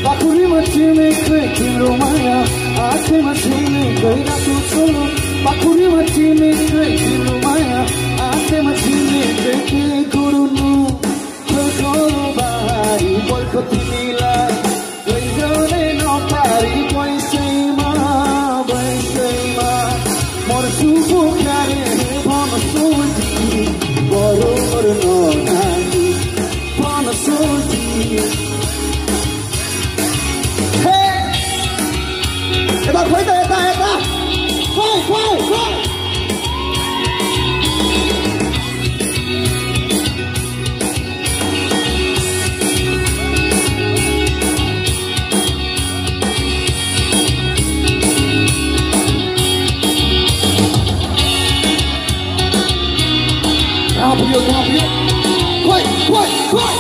बाखुरीमा चिनेकै तिम्रो माया आँखैमा छुने गइरहेको छोरो बाखुरीमा चिनेकै तिम्रो माया आँखैमा छुनेकै के गुरुनु बारी बोलको तिमीलाई लैजाने नपारी पैसैमा मर्छु पोखारे भन सोची बरोबर ननानी भन सोची यता खोइ त यता यता खोइ खोइ खोइ rápido, vai, vai, vai!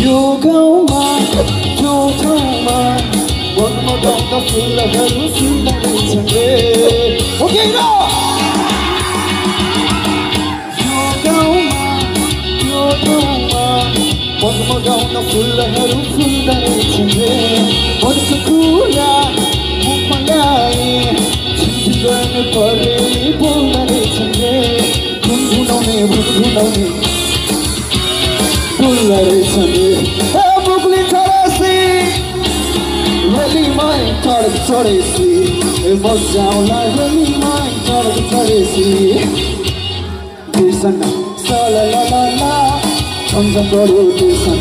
Yo gauma, one don't feel like I was in the okay, now! Yo gauma, one full अरूको कुरा मुखमा ल्याए चिठी गर्ने पर्ने बोल्दा रहेछन् रे गुनगुनाउने भुनगुनाउने बोल्दा रहेछन् रे मुखले चढेसी रेलीमा चढेको चढेसी बजाउला रेलीमा चढेको चढेसी बिर्सन सला ला ला ला सम्झन गऱ्यो बिर्सन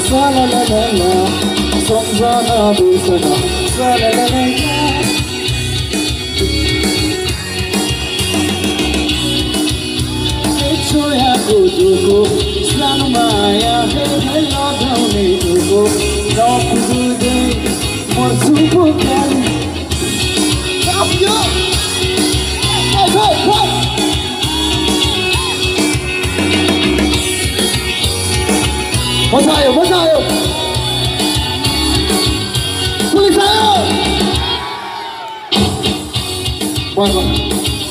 सला ला ला ला सम्झना बिर्सना सला ला ला ला छोयाको दुःखो सानो माया हेर्दै लगाउने दुःखो नपुग्दै मर्छु पोखारी मजा आयो पुलिस आयो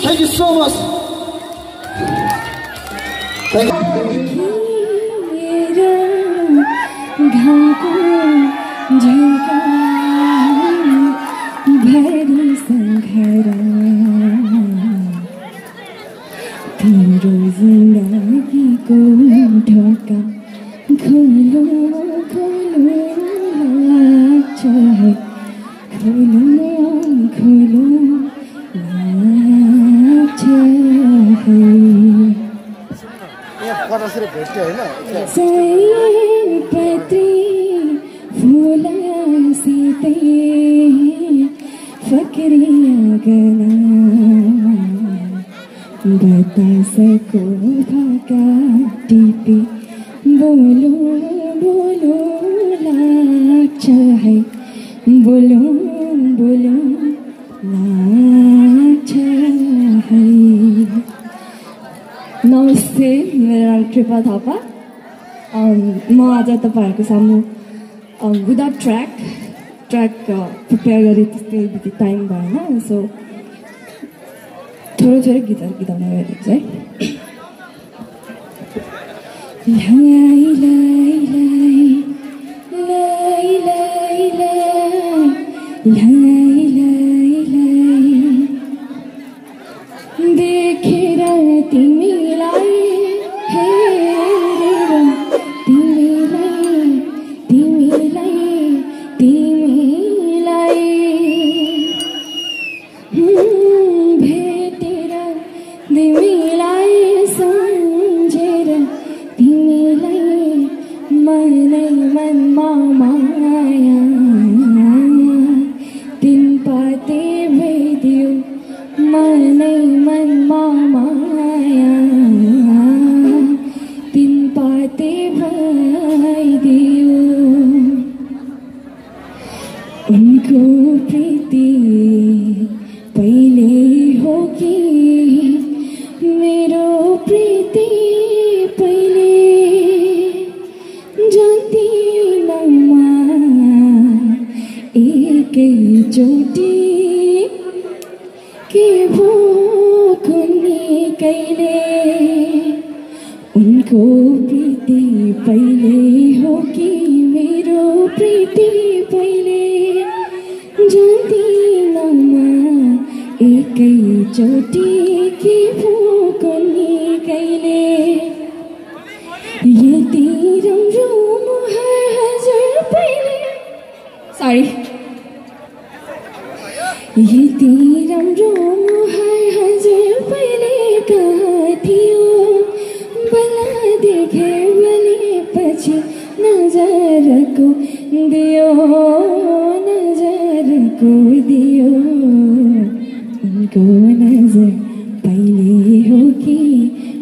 Thank you so much. Thank you. बता सको भागा टिपी बोलो बोलो लाग्छ है बोलो बोलो लाग्छ है। नमस्ते, मेरो नाम कृपा थापा। म आज तपाईहरुको सामु विदाउट ट्र्याक प्रिपेयर गरे त्यस्तै बिति टाइम भएन, सो थोरै गीतहरु गाउन गइरहेको छु है। लाई लाई लाई लाई लाई लाई लाई लाई देखेर तिमीलाई हेरेर तिमीलाई भेटेर तिमीलाई सम्झेर तिमीलाई मनै मनमा माया दिन पाते भइदियो मनै मनमा माया दिन पाते भइदियो। उनको प्रीति पहिले हो कि मेरो प्रीति पहिले जान्दिनौमा एकैचोटि के भो कहिले उनको प्रीति पहिले हो कि मेरो प्रीति पहिले जान्दिनँ म एकैचोटि के भोको नि कहिले यति राम्रो मुहार हजुर पहिले सरी यति राम्रो मुहार हजुर पहिले कहाँ थियो बल्ल देखे भनेपछि नजरको दियो नजरको दियो उनको नजर पहिले हो कि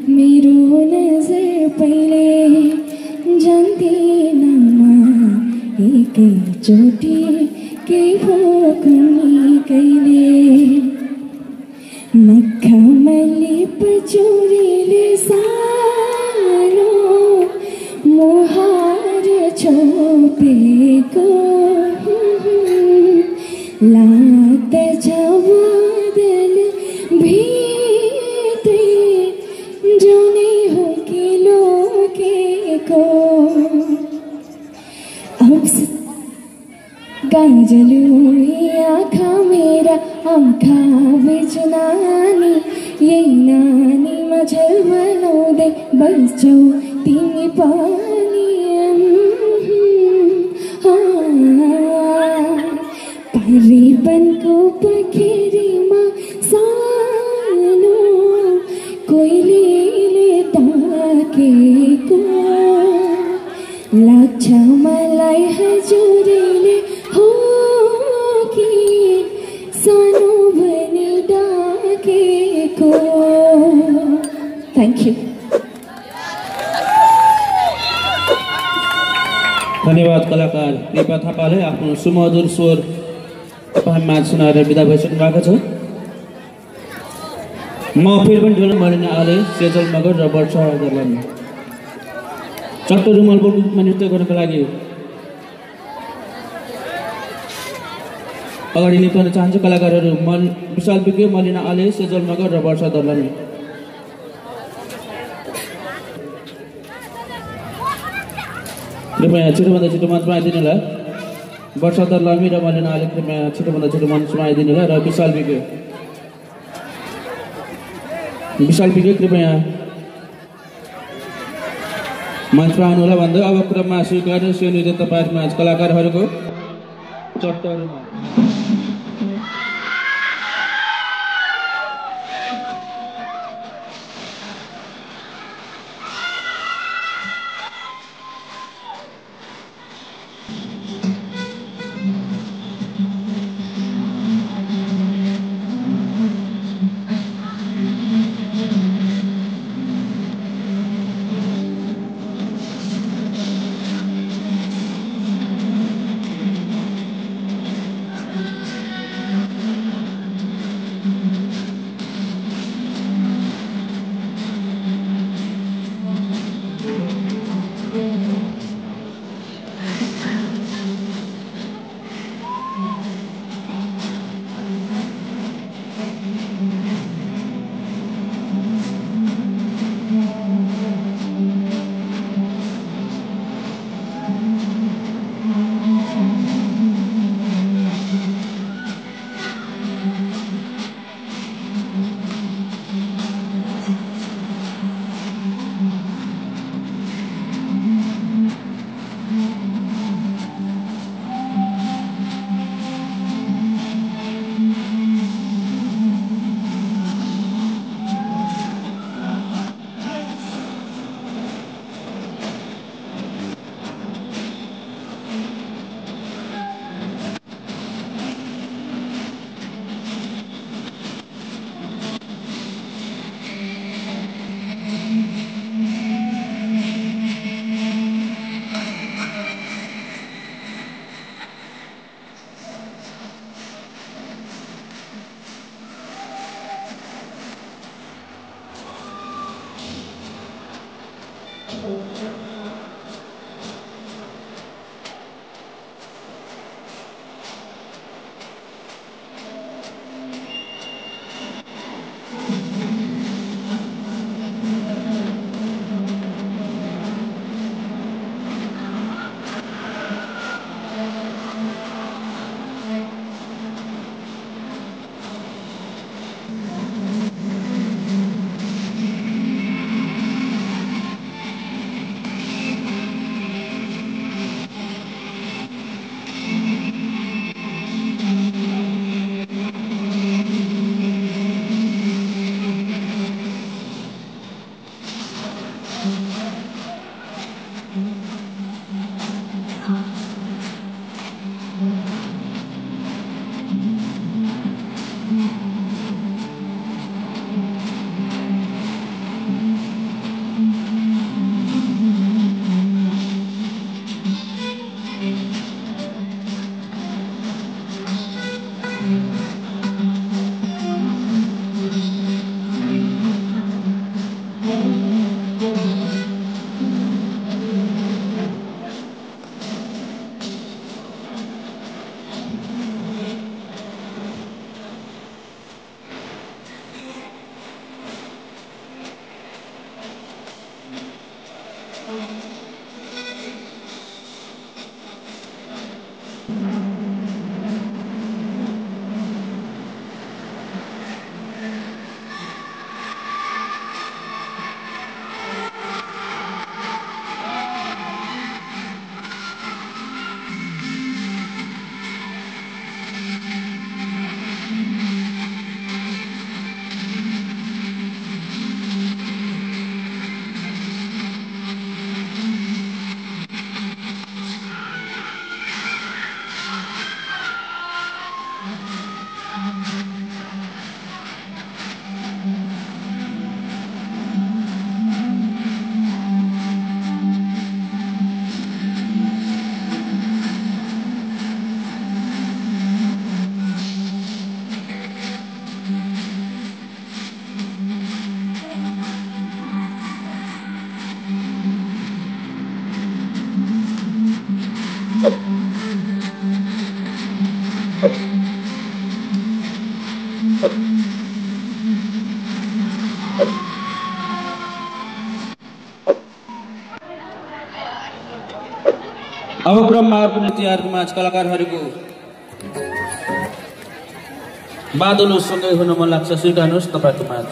मेरो नजर पहिले जान्दिनँ म एकैचोटि के भोको नि कहिले मखमली पचौरीले सानो मुहार छोपेको लाग्दछ बादल भित्रै जुनै हो कि लोकेको गाजलु आँखा मेरा आँखा बिच नानी यही नानीमा झलमलाउँदै बस्छौ तिमी पनि पारीबनको पखेरीमा सानो कोइलीले ताकेको लाग्छ मलाई हजुरले हो कि सानो भनी डाकेको थ्याङ्क यू धन्यवाद कलाकार कृपा थापाले आफ्नो सुमधुर स्वर तपाईँमाझ सुनाएर बिदा भइसक्नु भएको छ म फेरि पनि जोड्न मरिना आले सेजल मगर र वर्षा दर्लानी चट्टो रुमालको रूपमा नृत्य गर्नको लागि अगाडि निप्न चाहन्छु कलाकारहरू विशाल विज्ञ मलिना आले सेजल मगर र वर्षा दर्लानी कृपया छिटोभन्दा छिटो मञ्चमा आइदिनु होला वर्षा दर्लानी र मलिना आले कृपया छिटोभन्दा छिटो मञ्चमा आइदिनु होला र विशाल विज्ञ कृपया मञ्चमा आउनु होला भन्दै अब क्रममा स्वीकार्य सेवा तपाईहरुमा कलाकारहरूको चट्टहरूमा अब क्रममा अर्को नृत्यहरूको माझ कलाकारहरूको बादलो सँगै हुन मन लाग्छ स्वीकार्नुहोस् तपाईँको माझ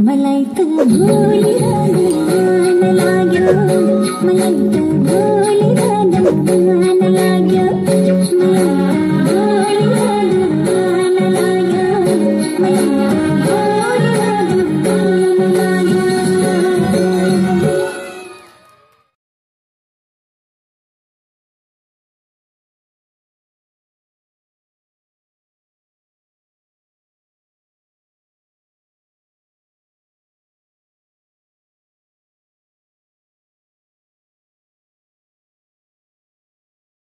मलाई त भोलि